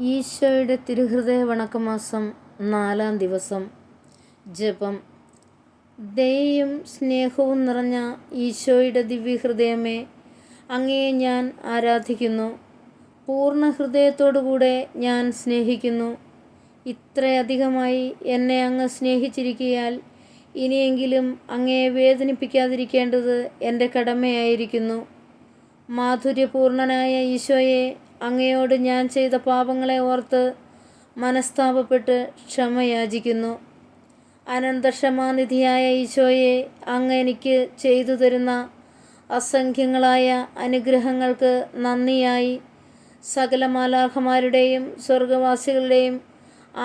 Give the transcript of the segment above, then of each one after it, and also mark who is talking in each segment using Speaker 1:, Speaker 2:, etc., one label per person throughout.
Speaker 1: ഈശോയുടെ തിരുഹൃദയ വണക്കമാസം 4-ാം ദിവസം. ജപം. ദയയും സ്നേഹവും നിറഞ്ഞ ഈശോയുടെ ദിവ്യഹൃദയമേ, അങ്ങയെ ഞാൻ ആരാധിക്കുന്നു. പൂർണ്ണ ഹൃദയത്തോടുകൂടെ ഞാൻ സ്നേഹിക്കുന്നു. ഇത്രയധികമായി എന്നെ അങ്ങ് സ്നേഹിച്ചിരിക്കയാൽ ഇനിയെങ്കിലും അങ്ങയെ വേദനിപ്പിക്കാതിരിക്കേണ്ടത് എൻ്റെ കടമയായിരിക്കുന്നു. മാധുര്യപൂർണനായ ഈശോയെ, അങ്ങയോട് ഞാൻ ചെയ്ത പാപങ്ങളെ ഓർത്ത് മനസ്താപപ്പെട്ട് ക്ഷമയാചിക്കുന്നു. അനന്തക്ഷമാനിധിയായ ഈശോയെ, അങ്ങ് എനിക്ക് ചെയ്തു തരുന്ന അസംഖ്യങ്ങളായ അനുഗ്രഹങ്ങൾക്ക് നന്ദിയായി സകല മാലാഖമാരുടെയും സ്വർഗവാസികളുടെയും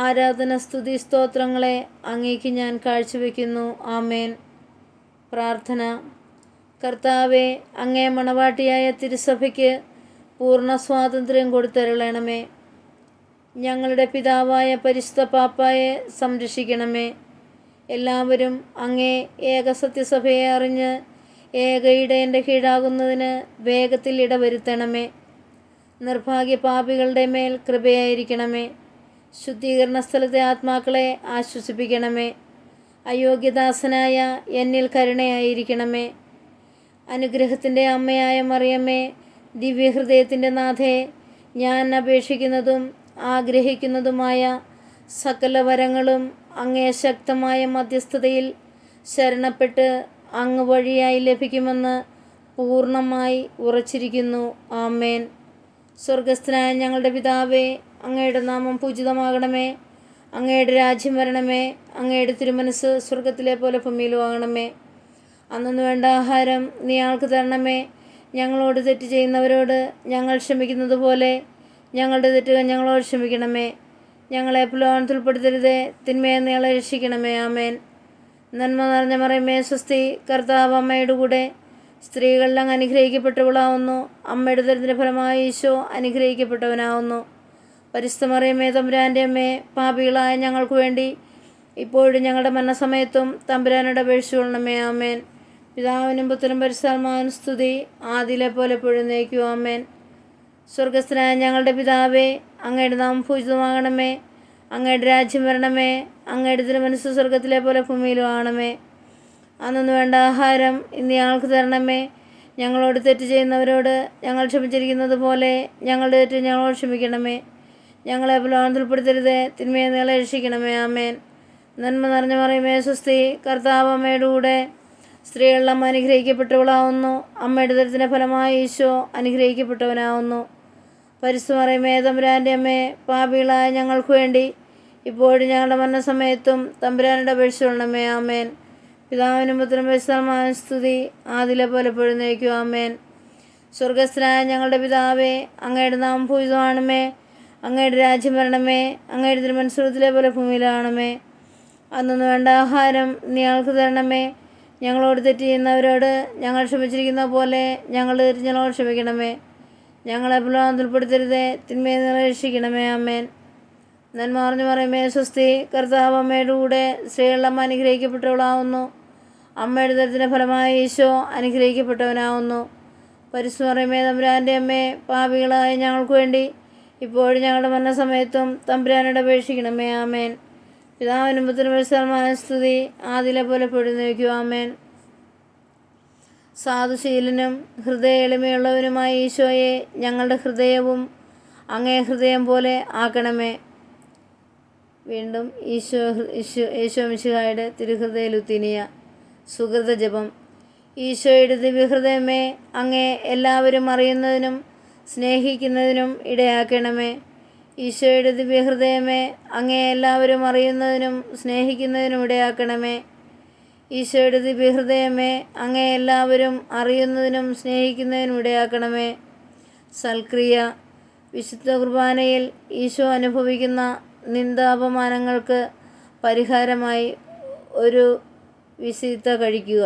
Speaker 1: ആരാധന സ്തുതി സ്തോത്രങ്ങളെ അങ്ങേക്ക് ഞാൻ കാഴ്ചവെക്കുന്നു. ആമേൻ. പ്രാർത്ഥന. കർത്താവെ, അങ്ങേ മണവാട്ടിയായ തിരുസഭയ്ക്ക് പൂർണ്ണ സ്വാതന്ത്ര്യം കൊടുത്തരുളണമേ. ഞങ്ങളുടെ പിതാവായ പരിശുദ്ധ പാപ്പായെ സംരക്ഷിക്കണമേ. എല്ലാവരും അങ്ങേ ഏകസത്യസഭയെ അറിഞ്ഞ് ഏക ഇടയൻ്റെ കീഴാകുന്നതിന് വേഗത്തിൽ ഇടവരുത്തണമേ. നിർഭാഗ്യ പാപികളുടെ മേൽ കൃപയായിരിക്കണമേ. ശുദ്ധീകരണ സ്ഥലത്തെ ആത്മാക്കളെ ആശ്വസിപ്പിക്കണമേ. അയോഗ്യദാസനായ എന്നിൽ കരുണയായിരിക്കണമേ. അനുഗ്രഹത്തിൻ്റെ അമ്മയായ മറിയമ്മേ, ദിവ്യഹൃദയത്തിൻ്റെ നാഥേ, ഞാൻ അപേക്ഷിക്കുന്നതും ആഗ്രഹിക്കുന്നതുമായ സകല വരങ്ങളും അങ്ങേ ശക്തമായ മധ്യസ്ഥതയിൽ ശരണപ്പെട്ട് അങ്ങ് വഴിയായി ലഭിക്കുമെന്ന് പൂർണ്ണമായി ഉറച്ചിരിക്കുന്നു. ആമേൻ. സ്വർഗസ്ഥനായ ഞങ്ങളുടെ പിതാവേ, അങ്ങയുടെ നാമം പൂജിതമാകണമേ. അങ്ങയുടെ രാജ്യം വരണമേ. അങ്ങയുടെ തിരുമനസ് സ്വർഗത്തിലെ പോലെ ഭൂമിയിലും ആകണമേ. അന്നു വേണ്ട ആഹാരം നീ ഞങ്ങൾക്ക് തരണമേ. ഞങ്ങളോട് തെറ്റ് ചെയ്യുന്നവരോട് ഞങ്ങൾ ക്ഷമിക്കുന്നത് പോലെ ഞങ്ങളുടെ തെറ്റുകൾ ഞങ്ങളോട് ക്ഷമിക്കണമേ. ഞങ്ങളെ പ്രലോഭനത്തിൽ ഉൾപ്പെടുത്തരുതേ, തിന്മയെ ഞങ്ങളെ രക്ഷിക്കണമേ. ആമേൻ. നന്മ നിറഞ്ഞ മറിയമേ, സ്വസ്തി. കർത്താവ് അമ്മയുടെ കൂടെ സ്ത്രീകളിൽ അങ്ങ് അനുഗ്രഹിക്കപ്പെട്ടവളാവുന്നു. അമ്മയുടെ ഉദരത്തിൻ്റെ ഫലമായി ഈശോ അനുഗ്രഹിക്കപ്പെട്ടവനാവുന്നു. പരിശുദ്ധ മറിയമേ, തമ്പുരാൻ്റെ അമ്മേ, പാപികളായ ഞങ്ങൾക്ക് വേണ്ടി ഇപ്പോഴും ഞങ്ങളുടെ മരണസമയത്തും തമ്പുരാനോട് അപേക്ഷിച്ചുകൊള്ളണമേ. ആമേൻ. പിതാവിനും പുത്രനും പരിശുദ്ധാത്മാവിനും സ്തുതി, ആദിയിലെ പോലെ എപ്പോഴും എന്നേക്കും. ആമേൻ. സ്വർഗസ്ഥനായ ഞങ്ങളുടെ പിതാവേ, അങ്ങയുടെ നാമം പൂജിതമാകണമേ. അങ്ങയുടെ രാജ്യം വരണമേ. അങ്ങയുടെ തിരുമനസ്സ് സ്വർഗത്തിലെ പോലെ ഭൂമിയിലും ആകണമേ. അന്നു വേണ്ട ആഹാരം ഇന്ന് ഞങ്ങൾക്ക് തരണമേ. ഞങ്ങളോട് തെറ്റ് ചെയ്യുന്നവരോട് ഞങ്ങൾ ക്ഷമിച്ചിരിക്കുന്നത് പോലെ ഞങ്ങളുടെ തെറ്റ് ഞങ്ങളോട് ക്ഷമിക്കണമേ. ഞങ്ങളെ പ്രലോഭനത്തിൽ ഉൾപ്പെടുത്തരുതേ, തിന്മയെ ഞങ്ങളെ രക്ഷിക്കണമേ. ആമേൻ. നന്മ നിറഞ്ഞ മറിയമേ, സ്വസ്തി. കർത്താവ് അമ്മയുടെ കൂടെ സ്ത്രീകളെല്ലാം അനുഗ്രഹിക്കപ്പെട്ടവളാവുന്നു. അമ്മയുടെ ഉദരത്തിൻ്റെ ഫലമായി ഈശോ അനുഗ്രഹിക്കപ്പെട്ടവനാവുന്നു. പരിശുദ്ധ മറിയമേ, തമ്പുരാൻ്റെ അമ്മേ, പാപികളായ ഞങ്ങൾക്ക് വേണ്ടി ഇപ്പോഴും ഞങ്ങളുടെ മരണസമയത്തും തമ്പുരാനോട് അപേക്ഷിച്ചുകൊള്ളണമേ. ആമേൻ. പിതാവിനും പുത്രനും പരിശുദ്ധാത്മാവിനും സ്തുതി, ആദിയിലെ പോലെ എപ്പോഴും എന്നേക്കും. ആമേൻ. സ്വർഗസ്ഥനായ ഞങ്ങളുടെ പിതാവേ, അങ്ങയുടെ നാമം പൂജിതമാകണമേ. അങ്ങയുടെ രാജ്യം വരണമേ. അങ്ങയുടെ തിരുമനസ്സ് സ്വർഗ്ഗത്തിലെ പോലെ ഭൂമിയിലാകണമേ. അന്നു വേണ്ട ആഹാരം നീ ഞങ്ങൾക്ക് തരണമേ. ഞങ്ങളോട് തെറ്റ് ചെയ്യുന്നവരോട് ഞങ്ങൾ ക്ഷമിച്ചിരിക്കുന്ന പോലെ ഞങ്ങളുടെ തെറ്റ് ഞങ്ങളോട് ക്ഷമിക്കണമേ. ഞങ്ങളെ പ്രലോഭനത്തിൽ ഉൾപ്പെടുത്തരുതേ, തിന്മയെ ഞങ്ങളെ രക്ഷിക്കണമേ. ആമേൻ. നന്മ നിറഞ്ഞ മറിയമേ, സ്വസ്തി. കർത്താവ് അമ്മയുടെ കൂടെ സ്ത്രീകളെല്ലാം അനുഗ്രഹിക്കപ്പെട്ടവളാവുന്നു. അമ്മയുടെ ഉദരത്തിൻ്റെ ഫലമായി ഈശോ അനുഗ്രഹിക്കപ്പെട്ടവനാവുന്നു. പരിശുദ്ധ മറിയമേ, തമ്പുരാൻ്റെ അമ്മേ, പാപികളായ ഞങ്ങൾക്ക് വേണ്ടി ഇപ്പോഴും ഞങ്ങളുടെ മരണസമയത്തും തമ്പുരാനോട് അപേക്ഷിക്കണമേ. ആമേൻ. പിതാവിനും പുത്രനും പരിശുദ്ധാത്മാവിനും സ്തുതി, ആദിയിലെ പോലെ എപ്പോഴും എന്നേക്കും. ആമേൻ. സാധുശീലനും ഹൃദയ എളിമയുള്ളവനുമായ ഈശോയെ, ഞങ്ങളുടെ ഹൃദയവും അങ്ങേ ഹൃദയം പോലെ ആക്കണമേ. വീണ്ടും ഈശോ മിശിഹായുടെ തിരുഹൃദയ ലുത്തീനിയ. സുഹൃത ജപം. ഈശോയുടെ ദിവ്യഹൃദയമേ, അങ്ങേ എല്ലാവരും അറിയുന്നതിനും സ്നേഹിക്കുന്നതിനും ഇടയാക്കണമേ. ഈശോയുടെ ദിവ്യഹൃദയമേ, അങ്ങേ എല്ലാവരും അറിയുന്നതിനും സ്നേഹിക്കുന്നതിനും ഇടയാക്കണമേ. ഈശോയുടെ ദിവ്യഹൃദയമേ, അങ്ങേ എല്ലാവരും അറിയുന്നതിനും സ്നേഹിക്കുന്നതിനും ഇടയാക്കണമേ. സൽക്രിയ. വിശുദ്ധ കുർബാനയിൽ ഈശോ അനുഭവിക്കുന്ന നിന്ദാപമാനങ്ങൾക്ക് പരിഹാരമായി ഒരു വിസിത്ത കഴിക്കുക.